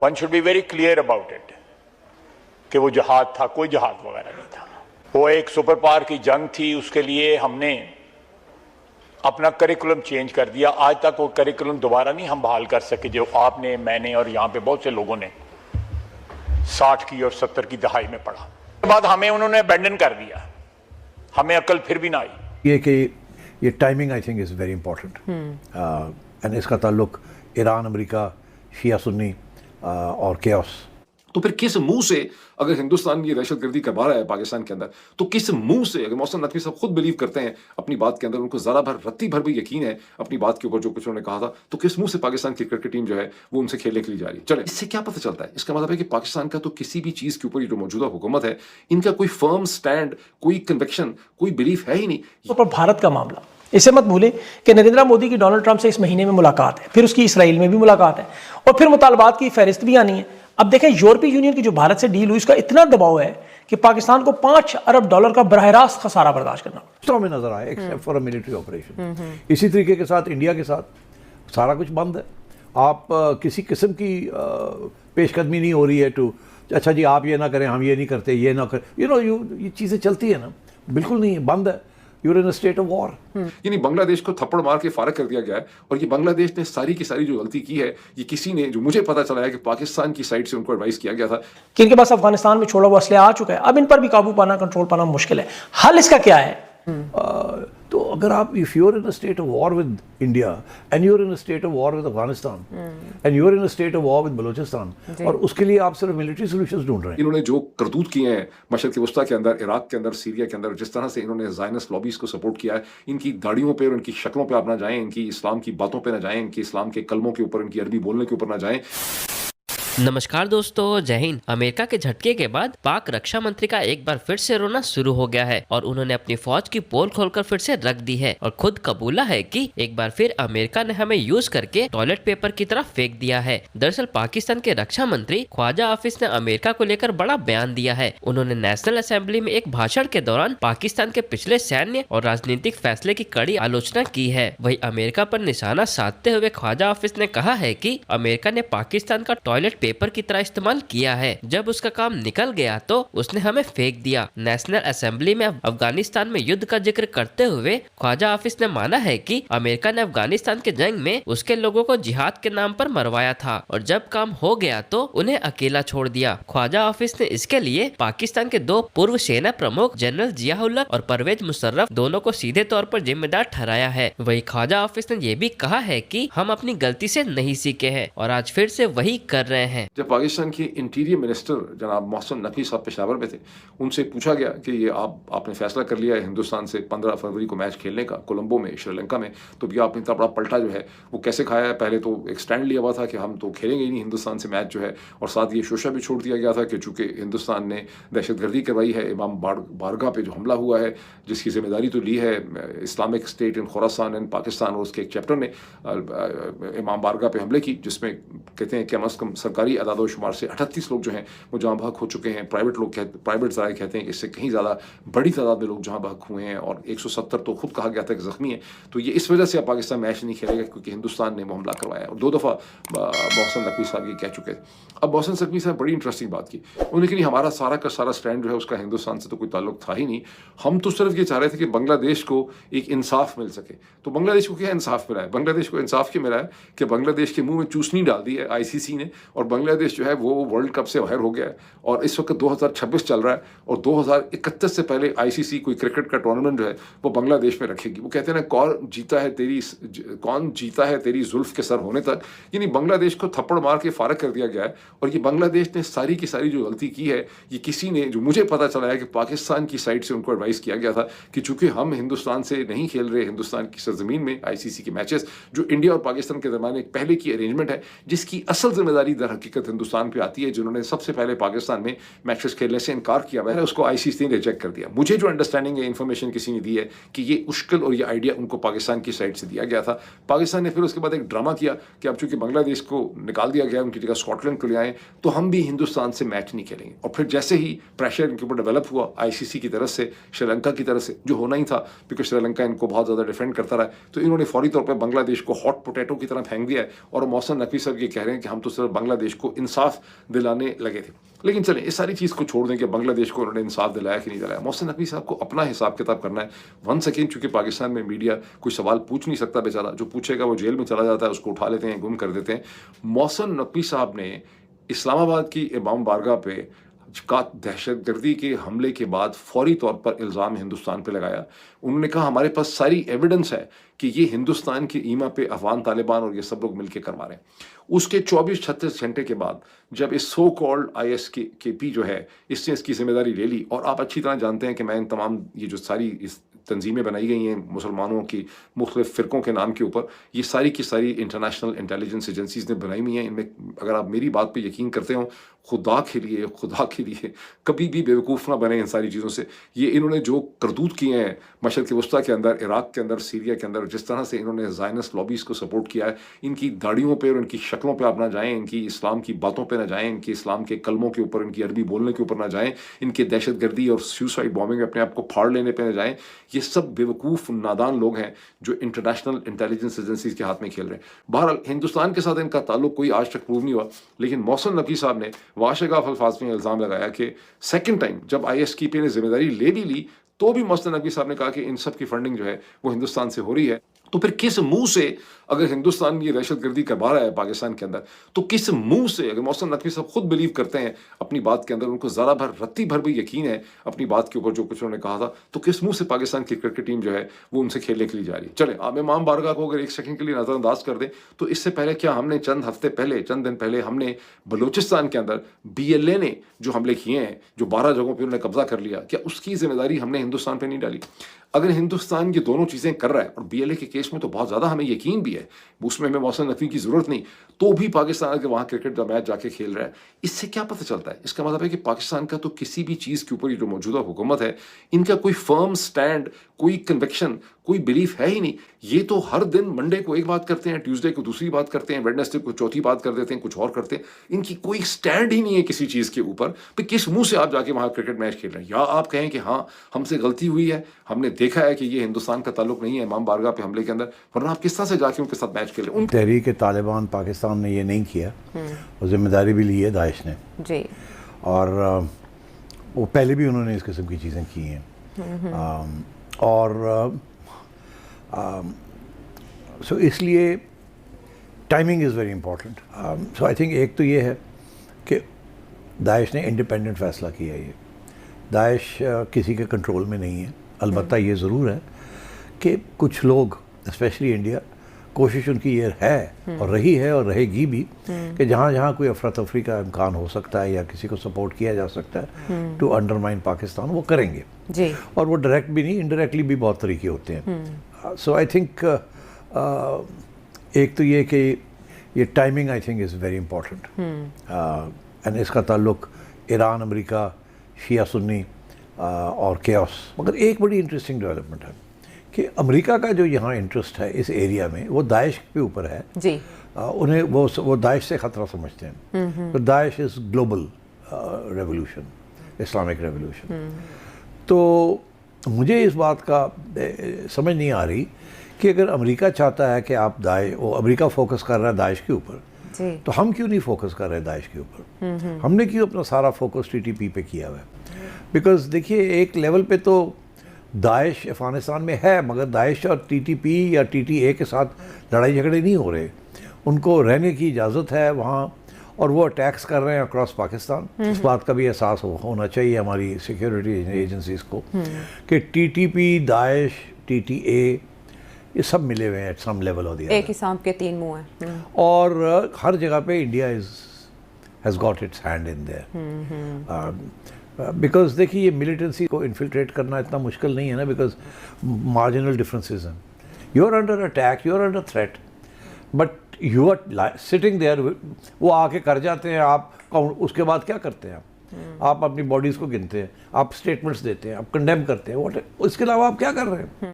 One should be very clear about it कि वो जहाद था, कोई जहाद वगैरह नहीं था। वो एक सुपर पावर की जंग थी, उसके लिए हमने अपना करिकुलम चेंज कर दिया। आज तक वो करिकुलम दोबारा नहीं हम बहाल कर सके जो आपने, मैंने और यहाँ पे बहुत से लोगों ने 60 की और 70 की दहाई में पढ़ा। उसके बाद हमें उन्होंने अबैंडन कर दिया, हमें अकल फिर भी ना आई। ये कि ये timing I think is very important and इसका ताल्लुक ईरान, अमेरिका, शिया सुन्नी और केओस। तो फिर किस मुंह से अगर हिंदुस्तान ये दहशतगर्दी करवा रहा है पाकिस्तान के अंदर, तो किस मुंह से, अगर मोहसिन नकवी साहब खुद बिलीव करते हैं अपनी बात के अंदर, उनको जरा भर रत्ती भर भी यकीन है अपनी बात के ऊपर जो कुछ उन्होंने कहा था, तो किस मुंह से पाकिस्तान की क्रिकेट टीम जो है वो उनसे खेलने के लिए जा रही है? चले, इससे क्या पता चलता है? इसका मतलब है कि पाकिस्तान का तो किसी भी चीज के ऊपर ये जो मौजूदा हुकूमत है, इनका कोई फर्म स्टैंड, कोई कन्विक्शन, कोई बिलीफ है ही नहीं। पर भारत का मामला, इसे मत भूलें कि नरेंद्र मोदी की डोनाल्ड ट्रंप से इस महीने में मुलाकात है, फिर उसकी इसराइल में भी मुलाकात है और फिर मुतालबात की फहरिस्त भी आनी है। अब देखें, यूरोपीय यूनियन की जो भारत से डील हुई उसका इतना दबाव है कि पाकिस्तान को $5 अरब का बरह रास्त खसारा बर्दाश्त करना तो हमें नजर आया, except for a military operation. इसी तरीके के साथ इंडिया के साथ सारा कुछ बंद है। आप किसी किस्म की पेशकदमी नहीं हो रही है टू अच्छा जी आप ये ना करें, हम ये नहीं करते, ये ना करें, ये चीज़ें चलती है ना, बिल्कुल नहीं, बंद है। You're in a state of war. यानी बांग्लादेश को थप्पड़ मार के फारग कर दिया गया है और ये बांग्लादेश ने सारी की सारी जो गलती की है, ये किसी ने, जो मुझे पता चला है कि पाकिस्तान की साइड से उनको एडवाइस किया गया था कि इनके पास अफगानिस्तान में छोड़ा हुआ असले आ चुका है, अब इन पर भी काबू पाना, कंट्रोल पाना मुश्किल है। हल इसका क्या है? तो अगर आप if you are in a state of war with India and you are in a state of war with Afghanistan and you are in a state of war with Balochistan, और उसके लिए आप सिर्फ मिलिट्री सॉल्यूशंस ढूंढ रहे हैं। इन्होंने जो करतूत किए हैं मशरक़ वस्ता के अंदर, इराक के अंदर, सीरिया के अंदर, जिस तरह से इन्होंने ज़ायनिस्ट लॉबीज को सपोर्ट किया है, इनकी दाढ़ियों पे और इनकी शक्लों पे आप ना जाएं, इनकी इस्लाम की बातों पे ना जाएं, इनकी इस्लाम के कलमों के ऊपर, इनकी अरबी बोलने के ऊपर ना जाएं। नमस्कार दोस्तों, जय हिंद। अमेरिका के झटके के बाद पाक रक्षा मंत्री का एक बार फिर से रोना शुरू हो गया है और उन्होंने अपनी फौज की पोल खोलकर फिर से रख दी है और खुद कबूला है कि एक बार फिर अमेरिका ने हमें यूज करके टॉयलेट पेपर की तरह फेंक दिया है। दरअसल पाकिस्तान के रक्षा मंत्री ख्वाजा हाफिज ने अमेरिका को लेकर बड़ा बयान दिया है। उन्होंने नेशनल असेंबली में एक भाषण के दौरान पाकिस्तान के पिछले सैन्य और राजनीतिक फैसले की कड़ी आलोचना की है। वही अमेरिका पर निशाना साधते हुए ख्वाजा हाफिज ने कहा है कि अमेरिका ने पाकिस्तान का टॉयलेट पेपर की तरह इस्तेमाल किया है। जब उसका काम निकल गया तो उसने हमें फेंक दिया। नेशनल असेंबली में अफगानिस्तान में युद्ध का जिक्र करते हुए ख्वाजा हाफिज ने माना है कि अमेरिका ने अफगानिस्तान के जंग में उसके लोगों को जिहाद के नाम पर मरवाया था और जब काम हो गया तो उन्हें अकेला छोड़ दिया। ख्वाजा हाफिज ने इसके लिए पाकिस्तान के 2 पूर्व सेना प्रमुख जनरल जिया-उल हक और परवेज मुशर्रफ दोनों को सीधे तौर पर जिम्मेदार ठहराया है। वही ख्वाजा हाफिज ने यह भी कहा है कि हम अपनी गलती से नहीं सीखे हैं और आज फिर से वही कर रहे हैं। जब पाकिस्तान के इंटीरियर मिनिस्टर जनाब मोहसिन नकवी साहब पेशावर में थे, उनसे पूछा गया कि ये आपने फैसला कर लिया है हिंदुस्तान से 15 फरवरी को मैच खेलने का कोलंबो में, श्रीलंका में, तो भी आपने इतना बड़ा पलटा जो है वो कैसे खाया है? पहले तो एक स्टैंड लिया हुआ था कि हम तो खेलेंगे ही नहीं हिंदुस्तान से मैच जो है, और साथ ये शोशा भी छोड़ दिया गया था कि चूंकि हिंदुस्तान ने दहशतगर्दी करवाई है, इमाम बारगाह पे जो हमला हुआ है जिसकी जिम्मेदारी तो ली है इस्लामिक स्टेट इन खुरासान इन पाकिस्तान, और उसके एक चैप्टर ने इमाम बारगाह पे हमले की, जिसमें कहते हैं कि कम अज़ कम सरकारी अदाद शुमार से 38 लोग जो हैं वो जहाँ बहक हो चुके हैं। प्राइवेट ज़राए कहते हैं कि इससे कहीं ज़्यादा बड़ी तादाद में लोग जहाँ बहक हुए हैं और 170 तो खुद कहा गया था कि ज़ख्मी है। तो ये इस वजह से अब पाकिस्तान मैच नहीं खेलेगा क्योंकि हिंदुस्तान ने वो हमला करवाया, और 2 दफ़ा मोहसिन नकवी साहब ये कह चुके थे। अब मोहसिन नकवी साहब बड़ी इंटरेस्टिंग बात की, उन्होंने कहा हमारा सारा का सारा स्टैंड जो है उसका हिंदुस्तान से तो कोई ताल्लुक था ही नहीं, हम तो सिर्फ ये चाह रहे थे कि बांग्लादेश को एक इंसाफ मिल सके। तो बांग्लादेश को क्या इंसाफ मिला है? बांग्लादेश को इंसाफ क्या मिला है कि बांग्लादेश के मुंह में चूसनी डाल दी है ICC ने, और बांग्लादेश जो है वो वर्ल्ड कप से बाहर हो गया है और इस वक्त 2026 चल रहा है और 2031 से पहले ICC कोई क्रिकेट का टूर्नामेंट जो है वो बांग्लादेश में रखेगी। वो कहते हैं ना, कौन जीता है तेरी जुल्फ के सर होने तक। यानी बांग्लादेश को थप्पड़ मार के फारग कर दिया गया है और ये बांग्लादेश ने सारी की सारी जो गलती की है, ये किसी ने, जो मुझे पता चला है कि पाकिस्तान की साइड से उनको एडवाइस किया गया था कि चूंकि हम हिंदुस्तान से नहीं खेल रहे हिंदुस्तान की सरजमीन में ICC के मैचेस, जो इंडिया और पाकिस्तान के दरमियान एक पहले की अरेंजमेंट है जिसकी असल जिम्मेदारी दर हकीकत हिंदुस्तान पे आती है, जिन्होंने सबसे पहले पाकिस्तान में मैचेस खेलने से इनकार किया हुआ है, उसको ICC ने रिजेक्ट कर दिया। मुझे जो अंडरस्टैंडिंग है, इन्फॉर्मेशन किसी ने दी है कि ये मुश्किल और ये आइडिया उनको पाकिस्तान की साइड से दिया गया था। पाकिस्तान ने फिर उसके बाद एक ड्रामा किया कि अब चूंकि बांग्लादेश को निकाल दिया गया, उनकी जगह स्कॉटलैंड को ले आए, तो हम भी हिंदुस्तान से मैच नहीं खेलेंगे। और फिर जैसे ही प्रेशर इनके ऊपर डेवलप हुआ ICC की तरफ से, श्रीलंका की तरफ से, जो होना ही था क्योंकि श्रीलंका इनको बहुत ज़्यादा डिफेंड करता रहा, तो इन्होंने फौरी तौर पर बांग्लादेश को हॉट पोटैटो की तरह फेंक दिया है। और मोहसिन नकवी साहब ये कह रहे हैं कि हम तो सिर्फ बांग्लादेश बांग्लादेश को इंसाफ दिलाने लगे थे। लेकिन चलें इस सारी चीज़ को छोड़ दें कि बांग्लादेश को उन्होंने इंसाफ दिलाया कि नहीं दिलाया। मोहसिन नकवी साहब को अपना हिसाब किताब करना है। वन सेकेंड, चूंकि पाकिस्तान में मीडिया कोई सवाल पूछ नहीं सकता, बेचारा जो पूछेगा वो जेल में चला जाता है, उसको उठा लेते हैं, गुम कर देते हैं। मोहसिन नकवी साहब ने इस्लामाबाद की इमाम बारगाह पे का दहशतगर्दी के हमले के बाद फौरी तौर पर इल्ज़ाम हिंदुस्तान पे लगाया। उन्होंने कहा हमारे पास सारी एविडेंस है कि ये हिंदुस्तान की ईमा पे अफगान तालिबान और ये सब लोग मिलकर करवा रहे हैं। उसके 24-36 घंटे के बाद जब इस सो कॉल्ड ISKP जो है इसने इसकी जिम्मेदारी ले ली, और आप अच्छी तरह जानते हैं कि मैं इन तमाम ये जो सारी इस तंजीमें बनाई गई हैं मुसलमानों की मुख्तलिफ फ़िरक़ों के नाम के ऊपर, ये सारी की सारी इंटरनेशनल इंटेलिजेंस एजेंसीज़ ने बनाई हुई हैं। इनमें अगर आप मेरी बात पे यकीन करते हो, खुदा के लिए कभी भी बेवकूफ़ ना बने इन सारी चीज़ों से। ये इन्होंने जो करतूत किए हैं मशरक़ वस्ता के अंदर, इराक़ के अंदर, सीरिया के अंदर, जिस तरह से इन्होंने ज़ायनिस्ट लॉबीज़ को सपोर्ट किया है, इनकी दाढ़ियों पर और इनकी शक्लों पर आप ना जाएँ, इनकी इस्लाम की बातों पर ना जाएँ, इनके इस्लाम के कलमों के ऊपर, इनकी अरबी बोलने के ऊपर ना जाएँ, इनके दहशतगर्दी और सुसाइड बॉम्बिंग अपने आप को फाड़ लेने पर ना जाएँ। ये सब बेवकूफ़ नादान लोग हैं जो इंटरनेशनल इंटेलिजेंस एजेंसीज़ के हाथ में खेल रहे हैं। बहरहाल हिंदुस्तान के साथ इनका ताल्लुक कोई आज तक प्रूव नहीं हुआ, लेकिन मोहसिन नकवी साहब ने वाशगाफ अल्फाज में इल्ज़ाम लगाया कि सेकंड टाइम जब ISKP ने जिम्मेदारी ले भी ली तो भी मोहसिन नकवी साहब ने कहा कि इन सब की फंडिंग जो है वो हिंदुस्तान से हो रही है। तो फिर किस मुंह से, अगर हिंदुस्तान ये दहशतगर्दी करवा रहा है पाकिस्तान के अंदर, तो किस मुंह से, अगर मोहसिन नकवी साहब खुद बिलीव करते हैं अपनी बात के अंदर, उनको ज़रा भर रत्ती भर भी यकीन है अपनी बात के ऊपर जो कुछ उन्होंने कहा था, तो किस मुंह से पाकिस्तान की क्रिकेट टीम जो है वो उनसे खेलने के लिए जा रही है। चले आप इमाम बारगाह को अगर एक सेकंड के लिए नज़रअंदाज कर दें, तो इससे पहले क्या हमने चंद दिन पहले हमने बलूचिस्तान के अंदर BLA ने जो हमले किए हैं, जो 12 जगहों पर उन्होंने कब्जा कर लिया, क्या उसकी जिम्मेदारी हमने हिंदुस्तान पर नहीं डाली? अगर हिंदुस्तान ये दोनों चीज़ें कर रहा है, और BLA के केस में तो बहुत ज़्यादा हमें यकीन भी है, उसमें हमें मोहसिन नकवी की ज़रूरत नहीं, तो भी पाकिस्तान के वहाँ क्रिकेट का मैच जाके खेल रहा है, इससे क्या पता चलता है? इसका मतलब है कि पाकिस्तान का तो किसी भी चीज़ के ऊपर ये जो मौजूदा हुकूमत है, इनका कोई फर्म स्टैंड, कोई कन्विक्शन, कोई बिलीफ है ही नहीं। ये तो हर दिन मंडे को एक बात करते हैं, ट्यूसडे को दूसरी बात करते हैं, वेडनेसडे को चौथी बात कर देते हैं, कुछ और करते हैं। इनकी कोई स्टैंड ही नहीं है किसी चीज़ के ऊपर। तो किस मुंह से आप जाके वहाँ क्रिकेट मैच खेल रहे हैं? या आप कहें कि हाँ हमसे गलती हुई है, हमने देखा है कि ये हिंदुस्तान का ताल्लुक नहीं है इमाम बारगाह पे हमले के अंदर, वरना आप किस तरह से जाके उनके साथ मैच खेले? तहरीक तालिबान पाकिस्तान ने ये नहीं किया, और जिम्मेदारी भी ली है दाइश ने जी, और वो पहले भी उन्होंने इस किस्म की चीज़ें की हैं। और सो इसलिए timing is very important. So I think एक तो ये है कि दाइश ने इंडिपेंडेंट फ़ैसला किया है। ये दाइश किसी के कंट्रोल में नहीं है। अलबत्ता ये ज़रूर है कि कुछ लोग, स्पेशली इंडिया, कोशिश उनकी ये है और रही है और रहेगी भी कि जहाँ जहाँ कोई अफरा तफरी का इम्कान हो सकता है या किसी को सपोर्ट किया जा सकता है टू अंडरमाइन पाकिस्तान, वो करेंगे जी। और वो डायरेक्ट भी नहीं, इनडायरेक्टली भी बहुत तरीके होते हैं। सो आई थिंक एक तो ये कि ये timing I think is very important, and इसका ताल्लुक ईरान, अमेरिका, शिया सुन्नी और केओस। मगर एक बड़ी इंटरेस्टिंग डेवलपमेंट है कि अमेरिका का जो यहाँ इंटरेस्ट है इस एरिया में, वो दाइश के ऊपर है जी। उन्हें वो दाइश से ख़तरा समझते हैं। तो Daesh is global revolution, Islamic revolution. तो मुझे इस बात का समझ नहीं आ रही कि अगर अमेरिका चाहता है कि आप अमेरिका फोकस कर रहा है दाइश के ऊपर, तो हम क्यों नहीं फोकस कर रहे दाइश के ऊपर? हमने क्यों अपना सारा फोकस TTP पे किया हुआ है? बिकॉज देखिए, एक लेवल पे तो दाइश अफ़गानिस्तान में है, मगर दाइश और TTP या TTA के साथ लड़ाई झगड़े नहीं हो रहे। उनको रहने की इजाज़त है वहाँ, और वो अटैक्स कर रहे हैं अक्रॉस पाकिस्तान। इस बात का भी एहसास होना चाहिए हमारी सिक्योरिटी एजेंसीज़ को कि TTP, दाइश, TTA ये सब मिले हुए हैं एट सम लेवल और एक ही सांप के तीन मुंह हैं। और हर जगह पे India has got its hand in their. Because देखिए, ये मिलिटेंसी को इन्फिल्ट्रेट करना इतना मुश्किल नहीं है ना, बिकॉज मार्जिनल डिफरेंसेस हैं। You are under attack, you are under threat, but you are sitting there. वो आके कर जाते हैं, आप उसके बाद क्या करते हैं? आप अपनी बॉडीज़ को गिनते हैं, आप स्टेटमेंट्स देते हैं, आप कंडेम करते हैं, इसके अलावा आप क्या कर रहे हैं?